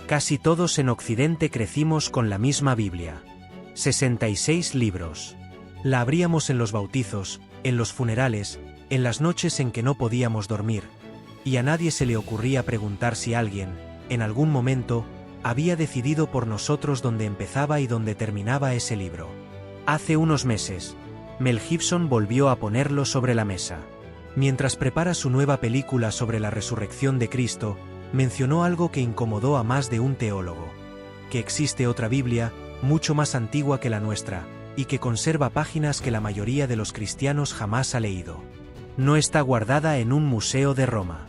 Casi todos en Occidente crecimos con la misma Biblia. 66 libros. La abríamos en los bautizos, en los funerales, en las noches en que no podíamos dormir, y a nadie se le ocurría preguntar si alguien, en algún momento, había decidido por nosotros dónde empezaba y dónde terminaba ese libro. Hace unos meses, Mel Gibson volvió a ponerlo sobre la mesa. Mientras prepara su nueva película sobre la resurrección de Cristo, mencionó algo que incomodó a más de un teólogo: que existe otra Biblia, mucho más antigua que la nuestra, y que conserva páginas que la mayoría de los cristianos jamás ha leído. No está guardada en un museo de Roma.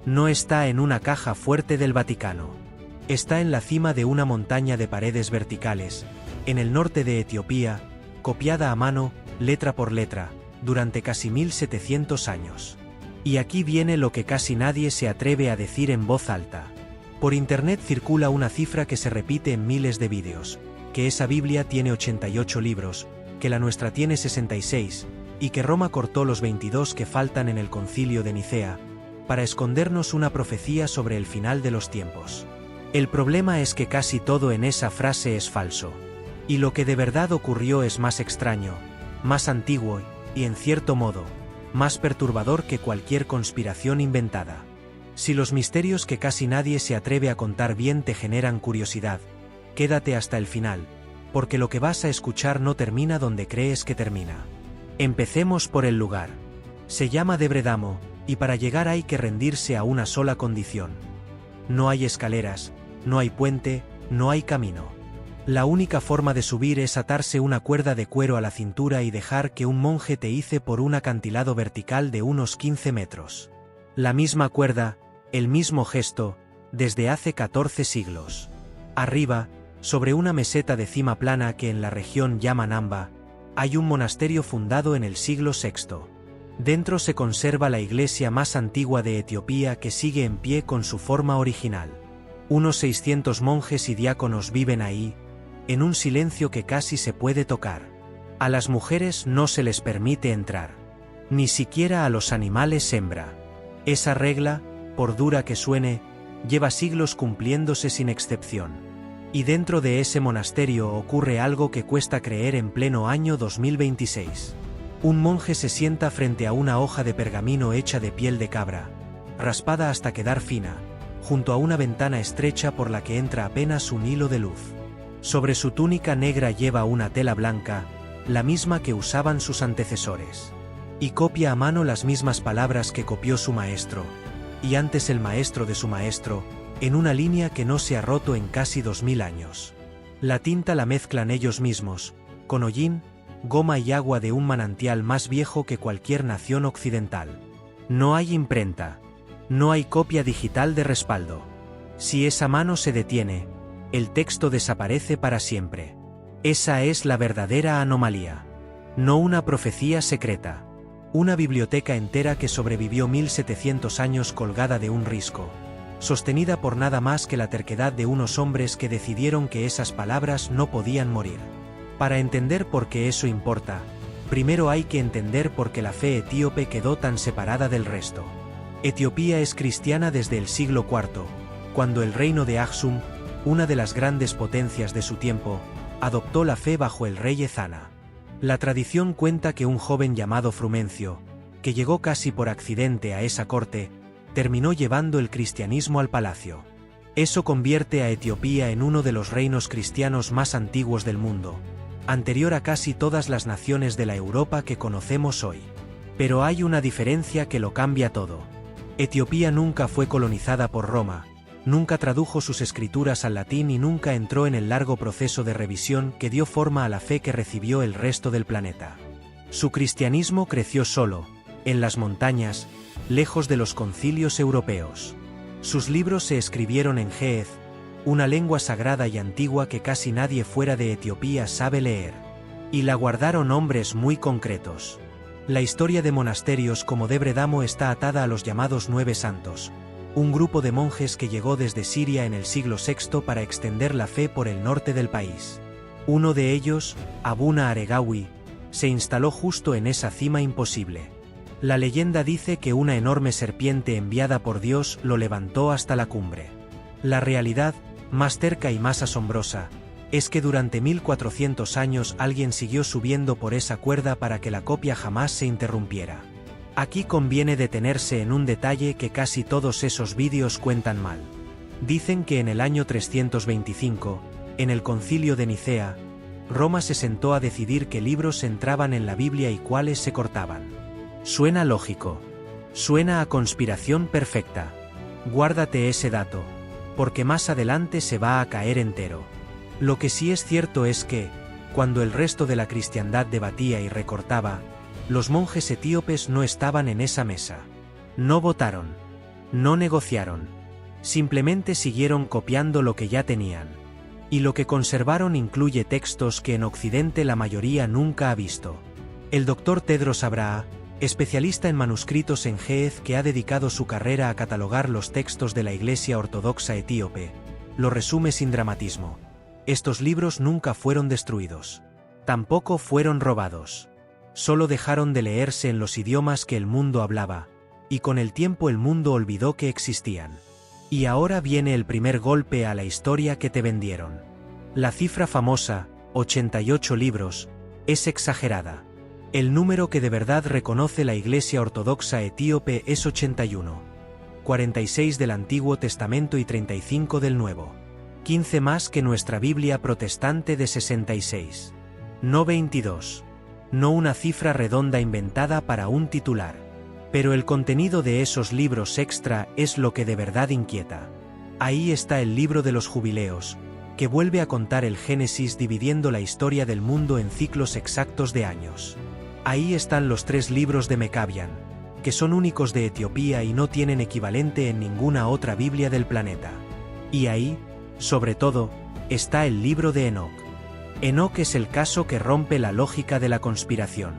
No está en una caja fuerte del Vaticano. Está en la cima de una montaña de paredes verticales, en el norte de Etiopía, copiada a mano, letra por letra, durante casi 1700 años. Y aquí viene lo que casi nadie se atreve a decir en voz alta. Por internet circula una cifra que se repite en miles de vídeos, que esa Biblia tiene 88 libros, que la nuestra tiene 66, y que Roma cortó los 22 que faltan en el Concilio de Nicea, para escondernos una profecía sobre el final de los tiempos. El problema es que casi todo en esa frase es falso. Y lo que de verdad ocurrió es más extraño, más antiguo y, en cierto modo, más perturbador que cualquier conspiración inventada. Si los misterios que casi nadie se atreve a contar bien te generan curiosidad, quédate hasta el final, porque lo que vas a escuchar no termina donde crees que termina. Empecemos por el lugar. Se llama Debredamo, y para llegar hay que rendirse a una sola condición. No hay escaleras, no hay puente, no hay camino. La única forma de subir es atarse una cuerda de cuero a la cintura y dejar que un monje te ice por un acantilado vertical de unos 15 metros. La misma cuerda, el mismo gesto, desde hace 14 siglos. Arriba, sobre una meseta de cima plana que en la región llaman Amba, hay un monasterio fundado en el siglo VI. Dentro se conserva la iglesia más antigua de Etiopía que sigue en pie con su forma original. Unos 600 monjes y diáconos viven ahí, en un silencio que casi se puede tocar. A las mujeres no se les permite entrar. Ni siquiera a los animales hembra. Esa regla, por dura que suene, lleva siglos cumpliéndose sin excepción. Y dentro de ese monasterio ocurre algo que cuesta creer en pleno año 2026. Un monje se sienta frente a una hoja de pergamino hecha de piel de cabra, raspada hasta quedar fina, junto a una ventana estrecha por la que entra apenas un hilo de luz. Sobre su túnica negra lleva una tela blanca, la misma que usaban sus antecesores. Y copia a mano las mismas palabras que copió su maestro, y antes el maestro de su maestro, en una línea que no se ha roto en casi 2000 años. La tinta la mezclan ellos mismos, con hollín, goma y agua de un manantial más viejo que cualquier nación occidental. No hay imprenta. No hay copia digital de respaldo. Si esa mano se detiene, el texto desaparece para siempre. Esa es la verdadera anomalía. No una profecía secreta. Una biblioteca entera que sobrevivió 1700 años colgada de un risco, sostenida por nada más que la terquedad de unos hombres que decidieron que esas palabras no podían morir. Para entender por qué eso importa, primero hay que entender por qué la fe etíope quedó tan separada del resto. Etiopía es cristiana desde el siglo IV, cuando el reino de Aksum, una de las grandes potencias de su tiempo, adoptó la fe bajo el rey Ezana. La tradición cuenta que un joven llamado Frumencio, que llegó casi por accidente a esa corte, terminó llevando el cristianismo al palacio. Eso convierte a Etiopía en uno de los reinos cristianos más antiguos del mundo, anterior a casi todas las naciones de la Europa que conocemos hoy. Pero hay una diferencia que lo cambia todo. Etiopía nunca fue colonizada por Roma, nunca tradujo sus escrituras al latín y nunca entró en el largo proceso de revisión que dio forma a la fe que recibió el resto del planeta. Su cristianismo creció solo, en las montañas, lejos de los concilios europeos. Sus libros se escribieron en Ge'ez, una lengua sagrada y antigua que casi nadie fuera de Etiopía sabe leer. Y la guardaron hombres muy concretos. La historia de monasterios como Debredamo está atada a los llamados 9 santos, un grupo de monjes que llegó desde Siria en el siglo VI para extender la fe por el norte del país. Uno de ellos, Abuna Aregawi, se instaló justo en esa cima imposible. La leyenda dice que una enorme serpiente enviada por Dios lo levantó hasta la cumbre. La realidad Más cerca y más asombrosa, es que durante 1400 años alguien siguió subiendo por esa cuerda para que la copia jamás se interrumpiera. Aquí conviene detenerse en un detalle que casi todos esos vídeos cuentan mal. Dicen que en el año 325, en el Concilio de Nicea, Roma se sentó a decidir qué libros entraban en la Biblia y cuáles se cortaban. Suena lógico. Suena a conspiración perfecta. Guárdate ese dato, porque más adelante se va a caer entero. Lo que sí es cierto es que, cuando el resto de la cristiandad debatía y recortaba, los monjes etíopes no estaban en esa mesa. No votaron. No negociaron. Simplemente siguieron copiando lo que ya tenían. Y lo que conservaron incluye textos que en Occidente la mayoría nunca ha visto. El Dr. Tedros Abraha, especialista en manuscritos en Ge'ez que ha dedicado su carrera a catalogar los textos de la Iglesia Ortodoxa etíope, lo resume sin dramatismo. Estos libros nunca fueron destruidos. Tampoco fueron robados. Solo dejaron de leerse en los idiomas que el mundo hablaba, y con el tiempo el mundo olvidó que existían. Y ahora viene el primer golpe a la historia que te vendieron. La cifra famosa, 88 libros, es exagerada. El número que de verdad reconoce la Iglesia Ortodoxa etíope es 81. 46 del Antiguo Testamento y 35 del Nuevo. 15 más que nuestra Biblia protestante de 66. No 22. No una cifra redonda inventada para un titular. Pero el contenido de esos libros extra es lo que de verdad inquieta. Ahí está el libro de los jubileos, que vuelve a contar el Génesis dividiendo la historia del mundo en ciclos exactos de años. Ahí están los 3 libros de Mecabián, que son únicos de Etiopía y no tienen equivalente en ninguna otra Biblia del planeta. Y ahí, sobre todo, está el libro de Enoc. Enoc es el caso que rompe la lógica de la conspiración.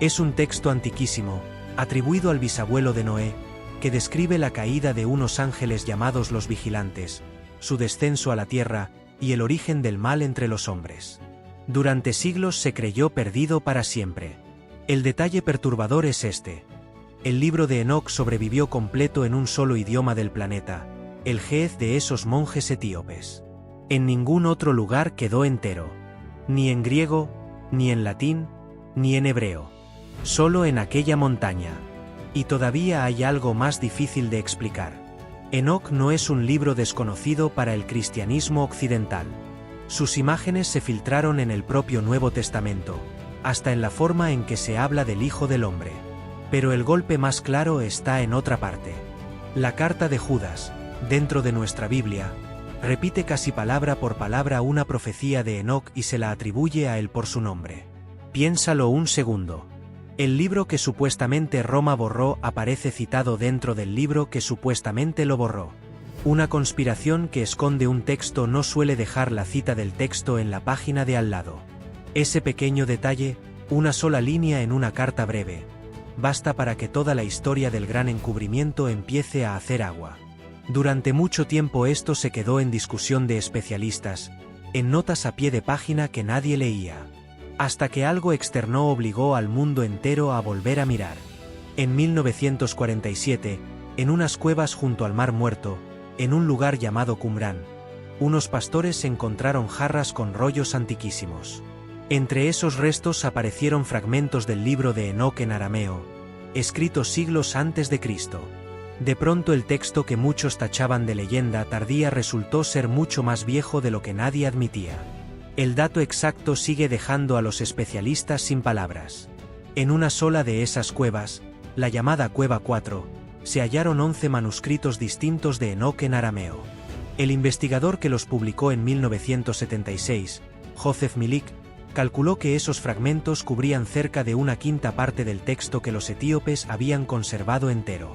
Es un texto antiquísimo, atribuido al bisabuelo de Noé, que describe la caída de unos ángeles llamados los vigilantes, su descenso a la tierra y el origen del mal entre los hombres. Durante siglos se creyó perdido para siempre. El detalle perturbador es este. El libro de Enoc sobrevivió completo en un solo idioma del planeta, el Ge'ez de esos monjes etíopes. En ningún otro lugar quedó entero. Ni en griego, ni en latín, ni en hebreo. Solo en aquella montaña. Y todavía hay algo más difícil de explicar. Enoc no es un libro desconocido para el cristianismo occidental. Sus imágenes se filtraron en el propio Nuevo Testamento, hasta en la forma en que se habla del Hijo del Hombre. Pero el golpe más claro está en otra parte. La carta de Judas, dentro de nuestra Biblia, repite casi palabra por palabra una profecía de Enoc y se la atribuye a él por su nombre. Piénsalo un segundo. El libro que supuestamente Roma borró aparece citado dentro del libro que supuestamente lo borró. Una conspiración que esconde un texto no suele dejar la cita del texto en la página de al lado. Ese pequeño detalle, una sola línea en una carta breve, basta para que toda la historia del gran encubrimiento empiece a hacer agua. Durante mucho tiempo esto se quedó en discusión de especialistas, en notas a pie de página que nadie leía. Hasta que algo externo obligó al mundo entero a volver a mirar. En 1947, en unas cuevas junto al Mar Muerto, en un lugar llamado Qumrán, unos pastores encontraron jarras con rollos antiquísimos. Entre esos restos aparecieron fragmentos del libro de Enoc en arameo, escritos siglos antes de Cristo. De pronto el texto que muchos tachaban de leyenda tardía resultó ser mucho más viejo de lo que nadie admitía. El dato exacto sigue dejando a los especialistas sin palabras. En una sola de esas cuevas, la llamada Cueva 4, se hallaron 11 manuscritos distintos de Enoc en arameo. El investigador que los publicó en 1976, Joseph Milik, calculó que esos fragmentos cubrían cerca de una quinta parte del texto que los etíopes habían conservado entero.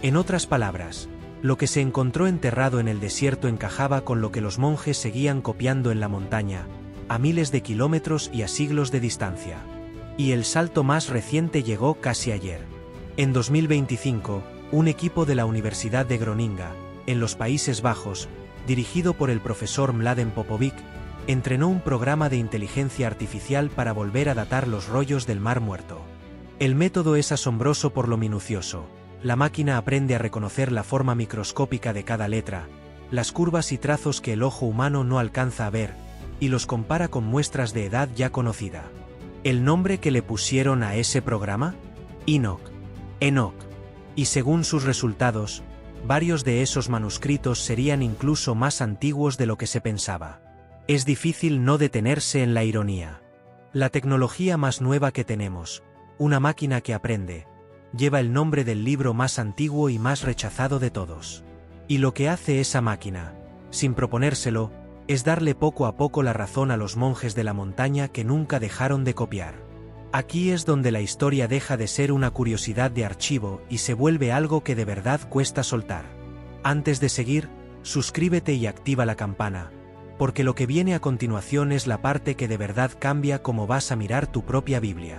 En otras palabras, lo que se encontró enterrado en el desierto encajaba con lo que los monjes seguían copiando en la montaña, a miles de kilómetros y a siglos de distancia. Y el salto más reciente llegó casi ayer. En 2025, un equipo de la Universidad de Groninga, en los Países Bajos, dirigido por el profesor Mladen Popovic, entrenó un programa de inteligencia artificial para volver a datar los rollos del Mar Muerto. El método es asombroso por lo minucioso. La máquina aprende a reconocer la forma microscópica de cada letra, las curvas y trazos que el ojo humano no alcanza a ver, y los compara con muestras de edad ya conocida. ¿El nombre que le pusieron a ese programa? Enoch. Y según sus resultados, varios de esos manuscritos serían incluso más antiguos de lo que se pensaba. Es difícil no detenerse en la ironía. La tecnología más nueva que tenemos, una máquina que aprende, lleva el nombre del libro más antiguo y más rechazado de todos. Y lo que hace esa máquina, sin proponérselo, es darle poco a poco la razón a los monjes de la montaña que nunca dejaron de copiar. Aquí es donde la historia deja de ser una curiosidad de archivo y se vuelve algo que de verdad cuesta soltar. Antes de seguir, suscríbete y activa la campana, porque lo que viene a continuación es la parte que de verdad cambia cómo vas a mirar tu propia Biblia.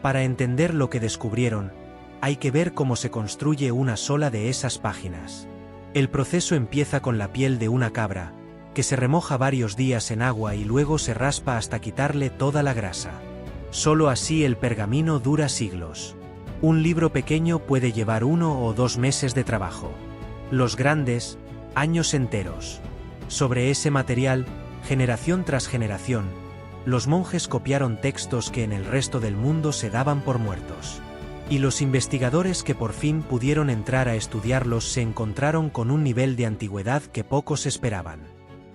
Para entender lo que descubrieron, hay que ver cómo se construye una sola de esas páginas. El proceso empieza con la piel de una cabra, que se remoja varios días en agua y luego se raspa hasta quitarle toda la grasa. Solo así el pergamino dura siglos. Un libro pequeño puede llevar 1 o 2 meses de trabajo. Los grandes, años enteros. Sobre ese material, generación tras generación, los monjes copiaron textos que en el resto del mundo se daban por muertos. Y los investigadores que por fin pudieron entrar a estudiarlos se encontraron con un nivel de antigüedad que pocos esperaban.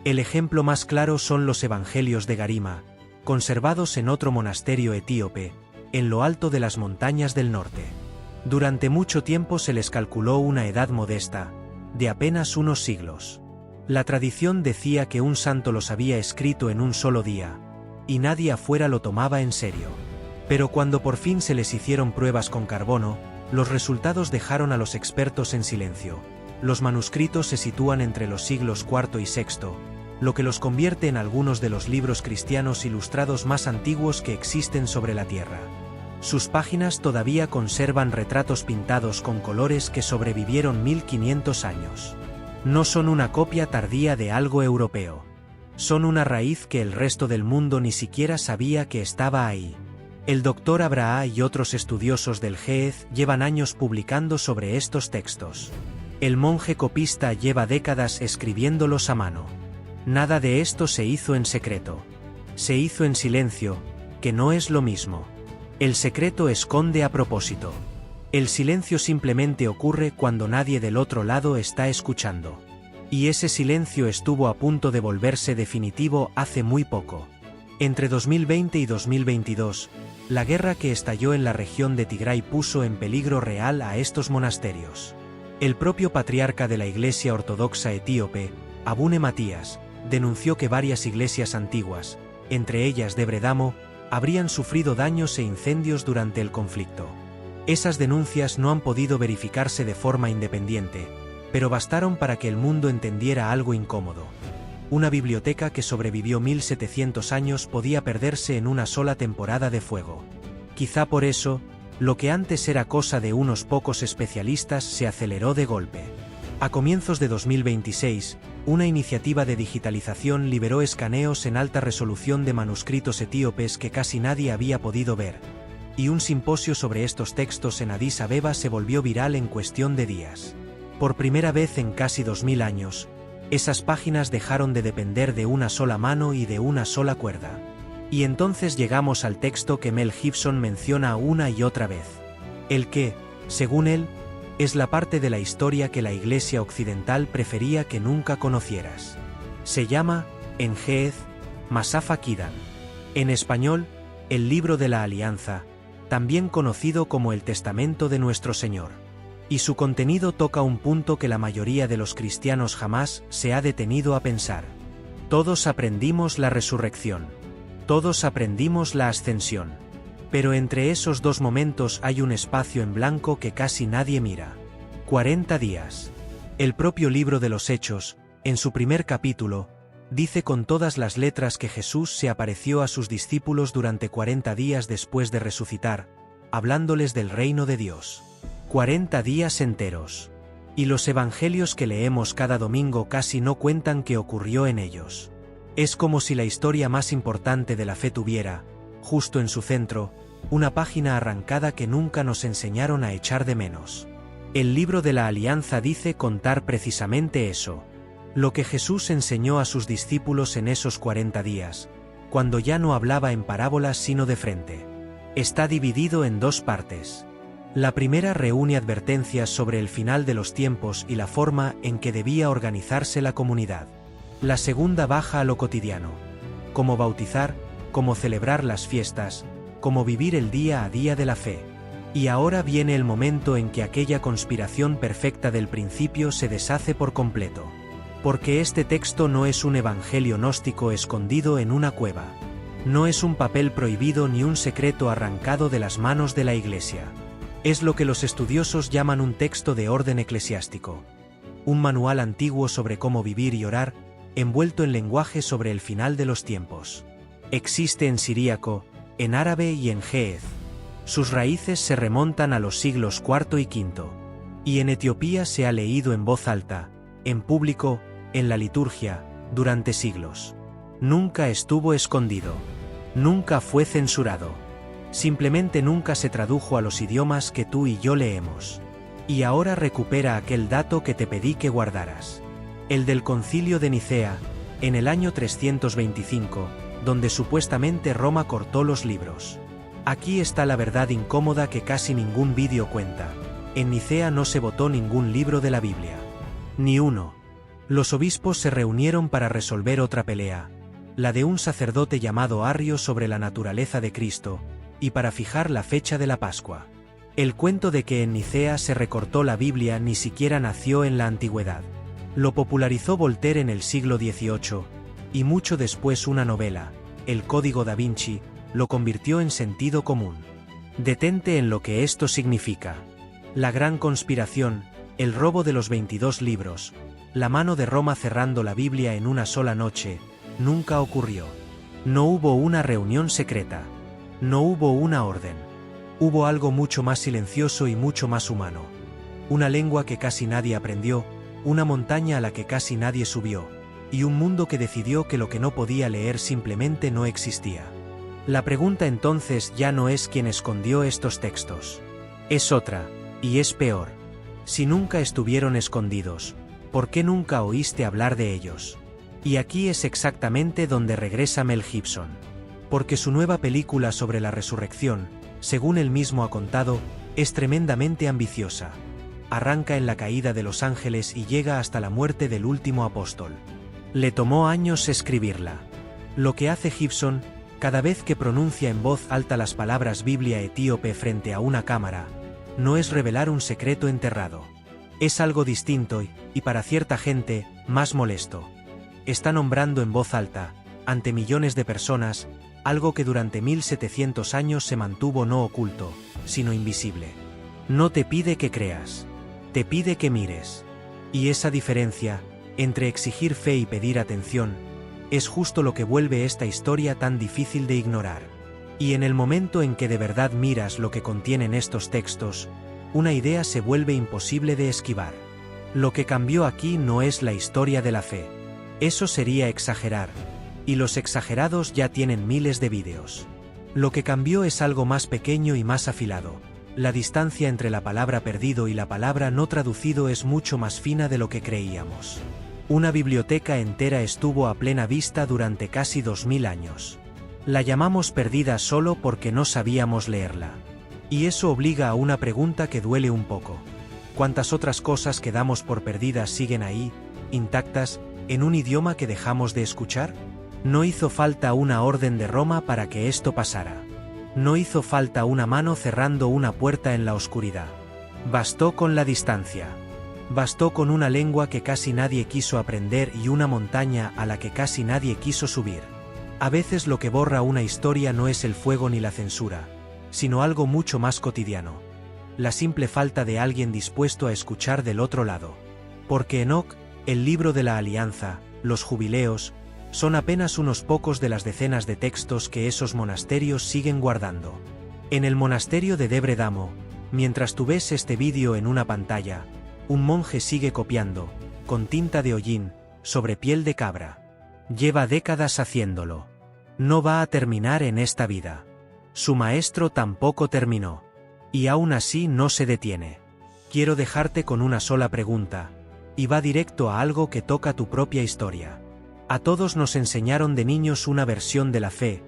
El ejemplo más claro son los Evangelios de Garima, conservados en otro monasterio etíope, en lo alto de las montañas del norte. Durante mucho tiempo se les calculó una edad modesta, de apenas unos siglos. La tradición decía que un santo los había escrito en un solo día, y nadie afuera lo tomaba en serio. Pero cuando por fin se les hicieron pruebas con carbono, los resultados dejaron a los expertos en silencio. Los manuscritos se sitúan entre los siglos IV y VI, lo que los convierte en algunos de los libros cristianos ilustrados más antiguos que existen sobre la tierra. Sus páginas todavía conservan retratos pintados con colores que sobrevivieron 1500 años. No son una copia tardía de algo europeo. Son una raíz que el resto del mundo ni siquiera sabía que estaba ahí. El Dr. Abraha y otros estudiosos del Ge'ez llevan años publicando sobre estos textos. El monje copista lleva décadas escribiéndolos a mano. Nada de esto se hizo en secreto. Se hizo en silencio, que no es lo mismo. El secreto esconde a propósito. El silencio simplemente ocurre cuando nadie del otro lado está escuchando. Y ese silencio estuvo a punto de volverse definitivo hace muy poco. Entre 2020 y 2022, la guerra que estalló en la región de Tigray puso en peligro real a estos monasterios. El propio patriarca de la Iglesia Ortodoxa etíope, Abune Matías, denunció que varias iglesias antiguas, entre ellas de Bredamo, habrían sufrido daños e incendios durante el conflicto. Esas denuncias no han podido verificarse de forma independiente, pero bastaron para que el mundo entendiera algo incómodo. Una biblioteca que sobrevivió 1700 años podía perderse en una sola temporada de fuego. Quizá por eso, lo que antes era cosa de unos pocos especialistas se aceleró de golpe. A comienzos de 2026, una iniciativa de digitalización liberó escaneos en alta resolución de manuscritos etíopes que casi nadie había podido ver, y un simposio sobre estos textos en Addis Abeba se volvió viral en cuestión de días. Por primera vez en casi 2000 años, esas páginas dejaron de depender de una sola mano y de una sola cuerda. Y entonces llegamos al texto que Mel Gibson menciona una y otra vez. El que, según él, es la parte de la historia que la Iglesia occidental prefería que nunca conocieras. Se llama, en Ge'ez, Masafa Kidan. En español, el Libro de la Alianza, también conocido como el Testamento de nuestro Señor. Y su contenido toca un punto que la mayoría de los cristianos jamás se ha detenido a pensar. Todos aprendimos la resurrección. Todos aprendimos la ascensión. Pero entre esos dos momentos hay un espacio en blanco que casi nadie mira. 40 días. El propio libro de los Hechos, en su primer capítulo, dice con todas las letras que Jesús se apareció a sus discípulos durante 40 días después de resucitar, hablándoles del reino de Dios. 40 días enteros. Y los evangelios que leemos cada domingo casi no cuentan qué ocurrió en ellos. Es como si la historia más importante de la fe tuviera, justo en su centro, una página arrancada que nunca nos enseñaron a echar de menos. El Libro de la Alianza dice contar precisamente eso. Lo que Jesús enseñó a sus discípulos en esos 40 días, cuando ya no hablaba en parábolas sino de frente. Está dividido en dos partes. La primera reúne advertencias sobre el final de los tiempos y la forma en que debía organizarse la comunidad. La segunda baja a lo cotidiano. Cómo bautizar, cómo celebrar las fiestas, cómo vivir el día a día de la fe. Y ahora viene el momento en que aquella conspiración perfecta del principio se deshace por completo. Porque este texto no es un evangelio gnóstico escondido en una cueva. No es un papel prohibido ni un secreto arrancado de las manos de la Iglesia. Es lo que los estudiosos llaman un texto de orden eclesiástico. Un manual antiguo sobre cómo vivir y orar, envuelto en lenguaje sobre el final de los tiempos. Existe en siríaco, en árabe y en ge'ez. Sus raíces se remontan a los siglos IV y V. Y en Etiopía se ha leído en voz alta, en público, en la liturgia, durante siglos. Nunca estuvo escondido. Nunca fue censurado. Simplemente nunca se tradujo a los idiomas que tú y yo leemos. Y ahora recupera aquel dato que te pedí que guardaras. El del Concilio de Nicea, en el año 325, donde supuestamente Roma cortó los libros. Aquí está la verdad incómoda que casi ningún vídeo cuenta. En Nicea no se votó ningún libro de la Biblia. Ni uno. Los obispos se reunieron para resolver otra pelea, la de un sacerdote llamado Arrio sobre la naturaleza de Cristo, y para fijar la fecha de la Pascua. El cuento de que en Nicea se recortó la Biblia ni siquiera nació en la antigüedad. Lo popularizó Voltaire en el siglo XVIII, y mucho después una novela, El Código da Vinci, lo convirtió en sentido común. Detente en lo que esto significa. La gran conspiración, el robo de los 22 libros, la mano de Roma cerrando la Biblia en una sola noche, nunca ocurrió. No hubo una reunión secreta. No hubo una orden. Hubo algo mucho más silencioso y mucho más humano. Una lengua que casi nadie aprendió, una montaña a la que casi nadie subió, y un mundo que decidió que lo que no podía leer simplemente no existía. La pregunta entonces ya no es quién escondió estos textos. Es otra, y es peor. Si nunca estuvieron escondidos, ¿por qué nunca oíste hablar de ellos? Y aquí es exactamente donde regresa Mel Gibson. Porque su nueva película sobre la resurrección, según él mismo ha contado, es tremendamente ambiciosa. Arranca en la caída de los ángeles y llega hasta la muerte del último apóstol. Le tomó años escribirla. Lo que hace Gibson, cada vez que pronuncia en voz alta las palabras Biblia etíope frente a una cámara, no es revelar un secreto enterrado. Es algo distinto y para cierta gente, más molesto. Está nombrando en voz alta, ante millones de personas, algo que durante 1700 años se mantuvo no oculto, sino invisible. No te pide que creas, te pide que mires. Y esa diferencia, entre exigir fe y pedir atención, es justo lo que vuelve esta historia tan difícil de ignorar. Y en el momento en que de verdad miras lo que contienen estos textos, una idea se vuelve imposible de esquivar. Lo que cambió aquí no es la historia de la fe. Eso sería exagerar. Y los exagerados ya tienen miles de vídeos. Lo que cambió es algo más pequeño y más afilado. La distancia entre la palabra perdido y la palabra no traducido es mucho más fina de lo que creíamos. Una biblioteca entera estuvo a plena vista durante casi 2000 años. La llamamos perdida solo porque no sabíamos leerla. Y eso obliga a una pregunta que duele un poco. ¿Cuántas otras cosas que damos por perdidas siguen ahí, intactas, en un idioma que dejamos de escuchar? No hizo falta una orden de Roma para que esto pasara. No hizo falta una mano cerrando una puerta en la oscuridad. Bastó con la distancia. Bastó con una lengua que casi nadie quiso aprender y una montaña a la que casi nadie quiso subir. A veces lo que borra una historia no es el fuego ni la censura, sino algo mucho más cotidiano. La simple falta de alguien dispuesto a escuchar del otro lado. Porque Enoc, el libro de la alianza, los jubileos, son apenas unos pocos de las decenas de textos que esos monasterios siguen guardando. En el monasterio de Debre Damo, mientras tú ves este vídeo en una pantalla, un monje sigue copiando, con tinta de hollín, sobre piel de cabra. Lleva décadas haciéndolo. No va a terminar en esta vida. Su maestro tampoco terminó. Y aún así no se detiene. Quiero dejarte con una sola pregunta. y va directo a algo que toca tu propia historia. A todos nos enseñaron de niños una versión de la fe,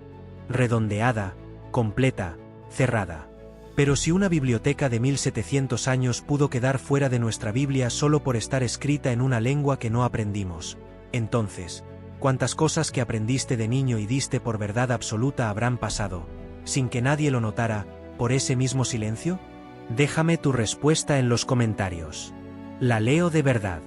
redondeada, completa, cerrada. Pero si una biblioteca de 1700 años pudo quedar fuera de nuestra Biblia solo por estar escrita en una lengua que no aprendimos, entonces, ¿cuántas cosas que aprendiste de niño y diste por verdad absoluta habrán pasado, sin que nadie lo notara, por ese mismo silencio? Déjame tu respuesta en los comentarios. La leo de verdad.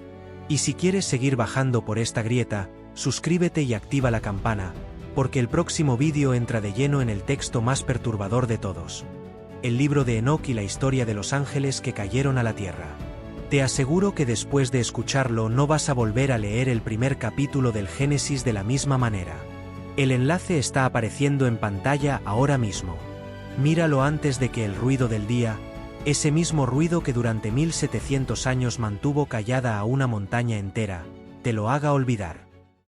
Y si quieres seguir bajando por esta grieta, suscríbete y activa la campana, porque el próximo vídeo entra de lleno en el texto más perturbador de todos. El libro de Enoc y la historia de los ángeles que cayeron a la tierra. Te aseguro que después de escucharlo no vas a volver a leer el primer capítulo del Génesis de la misma manera. El enlace está apareciendo en pantalla ahora mismo. Míralo antes de que el ruido del día, ese mismo ruido que durante 1700 años mantuvo callada a una montaña entera, te lo haga olvidar.